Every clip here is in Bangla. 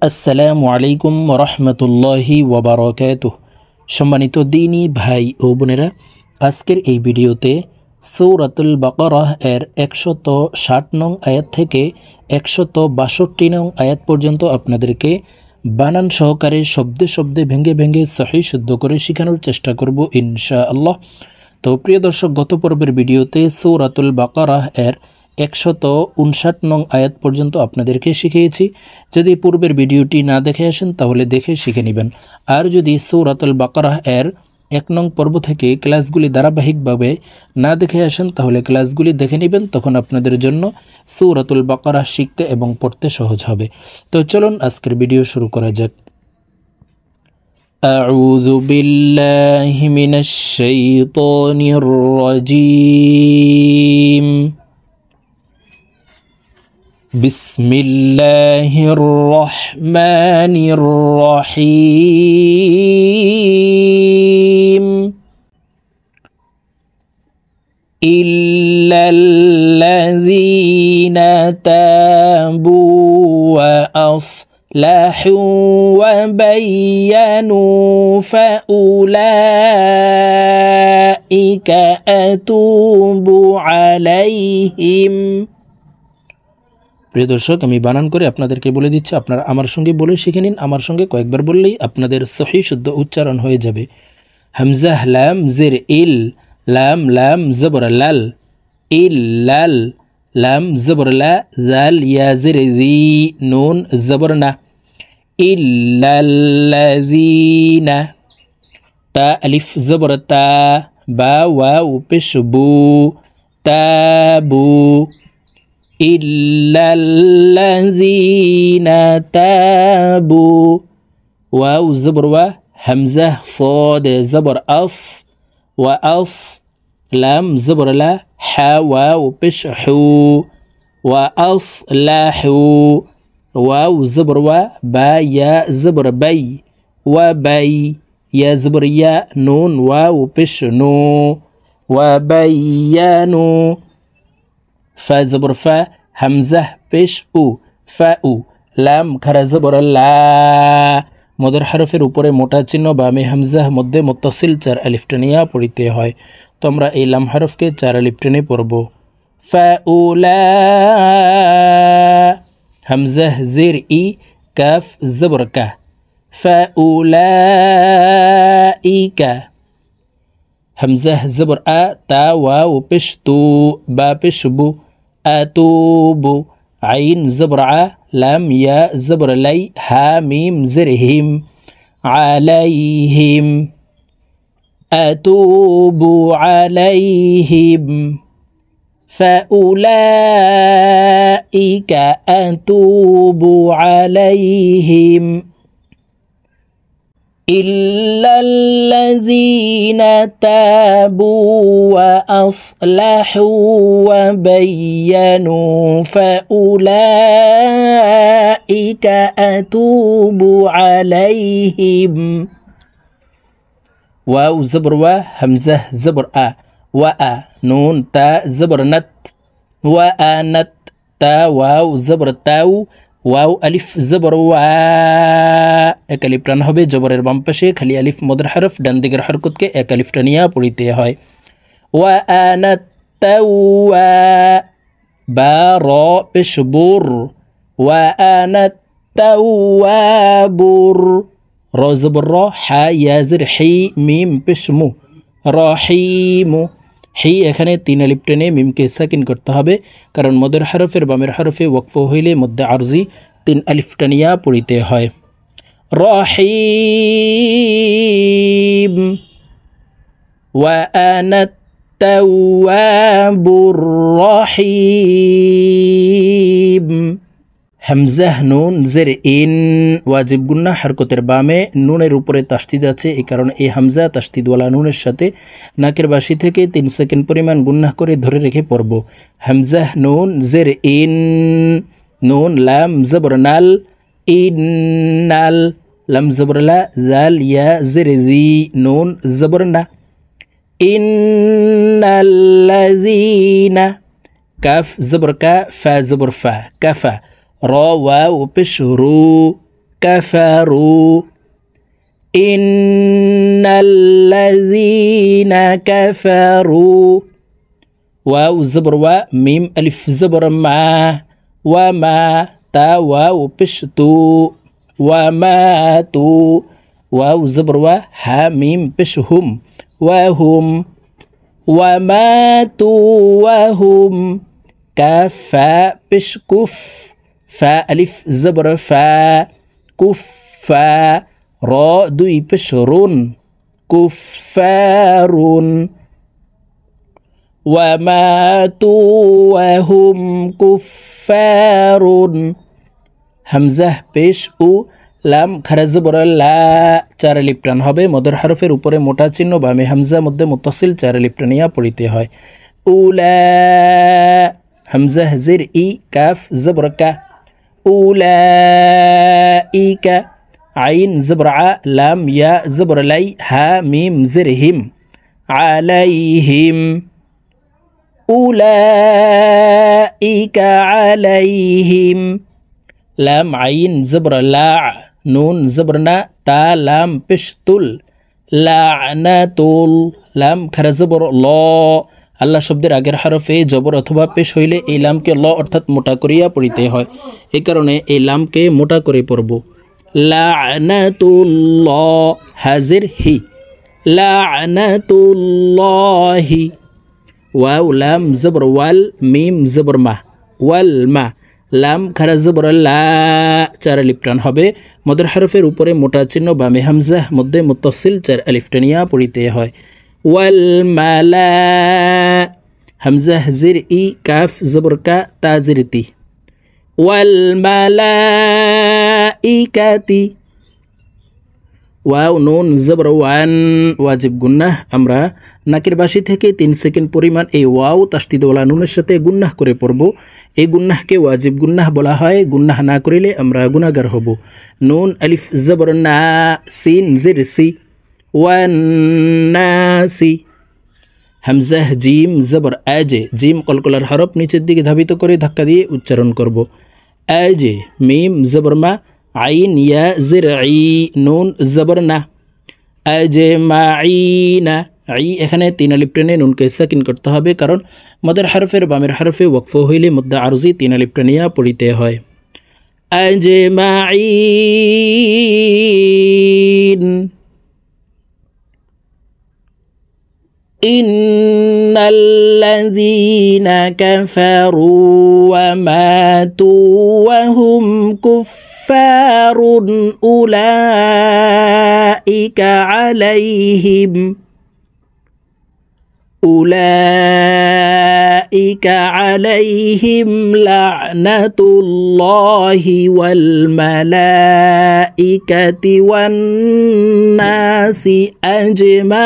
আসসালামু আলাইকুম রহমতুল্লাহি ওয়াবারাকাতুহ। সম্মানিত দিনী ভাই ও বোনেরা, আজকের এই ভিডিওতে সূরাতুল বাকারাহ এর 160 নং আয়াত থেকে 162 নং আয়াত পর্যন্ত আপনাদেরকে বানান সহকারে শব্দে শব্দে ভেঙে ভেঙে সহিহ শুদ্ধ করে শেখানোর চেষ্টা করব ইনশাআল্লাহ। তো প্রিয় দর্শক, গত পর্বের ভিডিওতে সূরাতুল বাকারাহ এর 159 নং আয়াত পর্যন্ত আপনাদেরকে শিখিয়েছি। যদি পূর্বের ভিডিওটি না দেখে আসেন তাহলে দেখে শিখে নেবেন। আর যদি সূরাতুল বাকারাহ এর 1 নং পর্ব থেকে ক্লাসগুলি ধারাবাহিকভাবে না দেখে আসেন তাহলে ক্লাসগুলি দেখে নেবেন, তখন আপনাদের জন্য সূরাতুল বাকারাহ শিখতে এবং পড়তে সহজ হবে। তো চলুন আজকের ভিডিও শুরু করা যাক। أعوذ بالله من الشيطان الرجيم بسم الله الرحمن الرحيم إلا الذين تابوا وأصلحوا وبينوا فأولئك أتوب عليهم। প্রিয় দর্শক, আমি বানান করে আপনাদেরকে বলে দিচ্ছি, আপনারা আমার সঙ্গে বলে শিখে নিন। আমার সঙ্গে কয়েকবার বললেই আপনাদের সহিহ শুদ্ধ উচ্চারণ হয়ে যাবে। হামজাহ লাম জের ইল, লাম লাম জবর লাল, ইল লাল, লাম জবর লা, জাল ইয়া জের জি, নুন জবর না, ইল্লাল্লাযীনা, তা আলিফ জবর তা, বা ওয়াও পেশ বু, তাবু, ইল্লাল্লাযীনা তাবু, ওয়াও জবর ওয়া, হামজা صاد জবর আস, ওয়া আস, লাম জবর লা, হা ওয়াও পেশ হু, ওয়া আসলাহু, ওয়াও জবর ওয়া, বা ইয়া জবর বাই, ওয়া বাই, ইয়া জবর ইয়া, নুন ওয়াও পেশ নু, ওয়া বাইয়ানু, ফা জবর ফা, হামজা পেশ উ, ফা উ, লাম খারা জবর লা, মদের হরফের উপরে মোটা চিহ্ন বামে হামজা, মধ্যে মুত্তাসিল 4 আলিফ টানিয়া পড়িতে হয়। তো আমরা এই লাম হরফকে 4 আলিফ টেনে পড়ব। ফাউলা, হামজা জের ই, কাফ জবর কা, ফাউলাইকা, হামজা জবর আ, তা ওয়াও পেশ তু, বা পেশ বু, আতুবু, আইন জবর আ, লাম ইয়া জবর লাই, হা মিম জের হিম, আলাইহিম, আতুবু আলাইহিম, ফাউলাইকা আতুবু আলাইহিম, ইল্লাল্লাযীনা তাবু ওয়া আসলাহু ওয়া বায়্যানু ফাউলাইকা আতুবু আলাইহিম, ওয়াও জবর ওয়া, হামজা জবর আ, ওয়া আ, নুন তা জবর নাত, ওয়া আনাত, তা ওয়াও জবর তাও, ওয়াও আলিফ জবর ওয়া, এক আলিফ টান হবে জবরের বাম পাশে, খালি আলিফ মদের হরফ, ডান দিকের হরকতকে এক আলিফ টানিয়া পড়িতে হয়। ওয়া আনাত তাওয়া, বা র পেশ বুর, ওয়া আনাত তাওয়াবুর, র জবর র, হা ইয়া জের হি, মিম পেশ মু, রহিমু, হি এখানে 3 আলিফ টেনে মিমকে সাকিন করতে হবে, কারণ মদের হরফের বামের হরফে ওয়াকফ হইলে মধ্যে আরজি 3 আলিফ টানিয়া পড়িতে হয়। রহিম, ওয়া আনাত তাওয়াবুর রহিম, হামজা নুন জের ইন, ওয়াজিব গুন্না হরকতের বামে নুনের উপরে তাসদিদ আছে, এই কারণে এই হামজা তাসদিদওয়ালা নুনের সাথে নাকের বাসি থেকে 3 সেকেন্ড পরিমাণ গুন্নাহ করে ধরে রেখে পড়ব। হামজা নুন জের ইন, নুন লাম জবর নাল, ইন্নাল, লাম জবর লা, জাল ইয়া জের জি, নুন জবর না, ইন্নাল্লাযীনা, কাফ জবর কা, ফা জবর ফা, কাফা, র ওয়াও পেশ রু, কাফারু ইন্নাল্লাযীনা কাফারু ওয়াও জবর ওয়া মিম আলিফ জবর মা ওয়া মা তা ওয়াও পেশ তু ওয়া মা তু ওয়াও জবর ওয়া হা মিম পেশ হুম ওয়া হুম ওয়া মা তু ওয়া হুম কাফ ফা পেশ কুফ ফা আলিফ জবর ফা কুফ ফা র দুই পেশ রুন কুফারুন وماتوا وهم كفار হামজা পেশ উ লাম খারা জবর লা চার আলিফ টান হবে মদর হরফের উপরে মোটা চিহ্ন বামে হামজা মধ্যে মুত্তাসিল চার আলিফ টানিয়া পড়িতে হয় উলা হামজা জের ই কাফ জবর কা উলাইকা আইন জবর আ লাম ইয়া জবর লাই হা মিম জের হিম আলাইহিম أولئك عليهم لام عين زبر لا نون زبرنا تا لام بشتل لعنة لام خر زبر لا আল্লাহ শব্দের আগের হরফে জবর অথবা পেশ হইলে এই লামকে ল অর্থাৎ মোটা করিয়া পড়িতে হয় এই কারণে এই লামকে মোটা করে পড়ব লা'নাতুল্লাহ হাজির হি লা'নাতুল্লাহি ওয়াও লাম জবর ওয়াল মিম জবর মা ওয়াল মা লাম খারা জবর লা চার আলিফ টান হবে মদর হরফের উপরে মোটা চিহ্ন বামে হামজা মধ্যে মুত্তাসিল চার আলিফ টানিয়া পড়িতে হয় ওয়াল মালা হামজা জির ই কাফ জবর কা তা জির তি ওয়াল মালাইকাতি ওয়াও নুন জবর ওয়ান ওয়াজিব গুন্নাহ আমরা নাকের বাসি থেকে 3 সেকেন্ড পরিমাণ এই ওয়াও তাসদিদওয়ালা নুনের সাথে গুন্নাহ করে পড়ব এই গুন্নাহকে ওয়াজিব গুন্নাহ বলা হয় গুন্নাহ না করিলে আমরা গুনাহগার হব নুন আলিফ জবর না সিন জির সি ওয়ান নাসি হামজা জিম জবর আজে জিম কলকলার হরফ নিচের দিকে ধাবিত করে ধাক্কা দিয়ে উচ্চারণ করব আজে মিম জবর মা আইন ইয়া জিরঈ নুন জবর না আজমাইনা আই এখানে 3 আলিফ টেনে নুনকে সাকিন করতে হবে কারণ মদের হরফের বামের হরফে ওয়াকফ হইলে মুদ্দা আরজি 3 আলিফ টানিয়া পড়িতে হয় আজমাইন إن الذين كفروا وماتوا وهم كفار أولئك عليهم لعنة الله والملائكة والناس أجمعين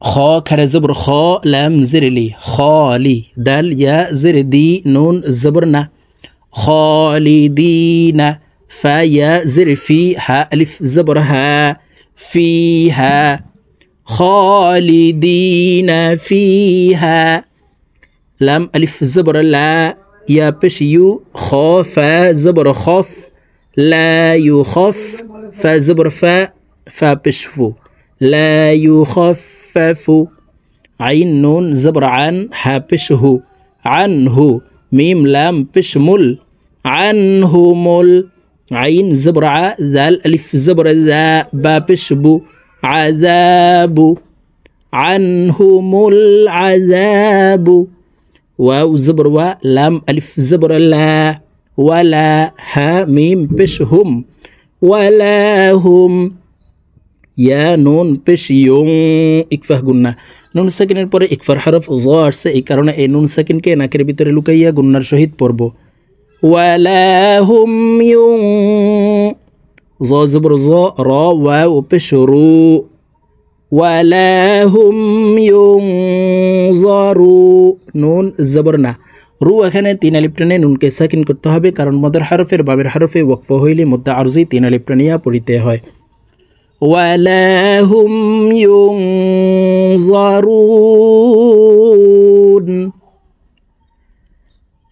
خا خر زبر خا لام زرلي خالي دال يا زر دي نون زبرنا خالدين فا يا زر في ها ألف زبرها فيها خالدين فيها لام ألف زبر لا يا بشيو خاف زبر خف لا يخف فا زبر فا بشفو لا يخفف عين نون زبر عن ها بشه عنه ميم لام بشمل عنه مل عين زبر ع ذال ألف زبر ذا با بشبو عذاب عنهم العذاب واو زبر و لام ألف زبر لا ولا ها ميم بشهم ولا هم يا نون بش يون إكفاه قلنا নুন সাকিনের পরে ইকফার হরফ জ আসছে এই কারণে এই নুন সাকিনকে নাকের ভিতরে লুকাইয়া গুন্নার সহিত পড়ব ওয়ালা হুম ইউন জ জবর জ র ওয়াও পেশ রু ওয়ালা হুম ইউনজারু নুন জবর না রু এখানে 3 আলিফ টেনে নুনকে সাকিন করতে হবে কারণ মদের হরফের বামের হরফে ওয়াকফ হইলে মুদ্দা আরজি 3 আলিফ টানিয়া পড়িতে হয় ولا هم ينظرون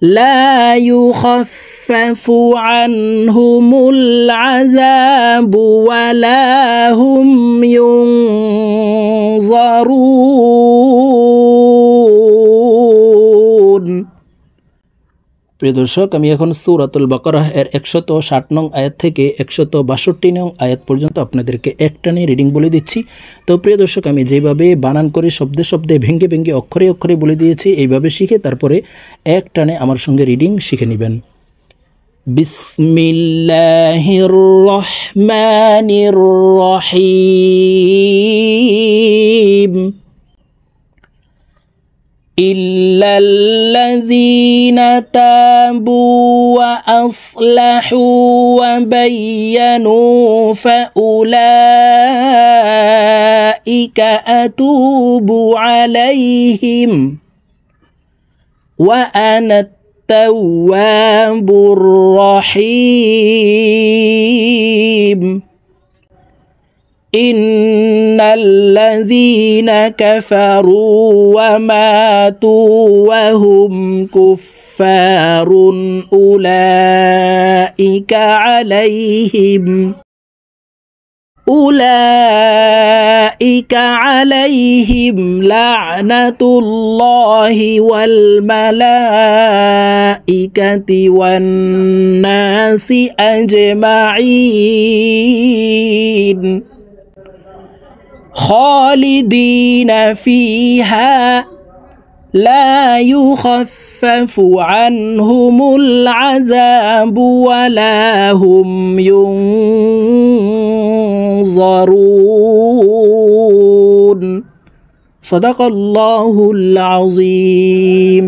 لا يخفف عنهم العذاب ولا هم ينظرون। প্রিয় দর্শক, আমি এখন সূরাতুল বাকারাহ এর 160 নং আয়াত থেকে 162 নং আয়াত পর্যন্ত আপনাদেরকে একটানে রিডিং বলে দিচ্ছি। তো প্রিয় দর্শক, আমি যেভাবে বানান করে শব্দে শব্দে ভেঙ্গে ভেঙ্গে অক্ষরে অক্ষরে বলে দিয়েছি, এইভাবে শিখে তারপরে একটানে আমার সঙ্গে রিডিং শিখে নেবেন। বিসমিল্লাহির রহমানির রহিম। إلا الذين تابوا وأصلحوا وبينوا فأولئك أتوب عليهم وأنا التواب الرحيم। إن الذين كفروا وماتوا وهم كفار أولئك عليهم لعنة الله والملائكة والناس أجمعين خالدين فيها لا يخفف عنهم العذاب ولا هم ينظرون। صدق الله العظيم।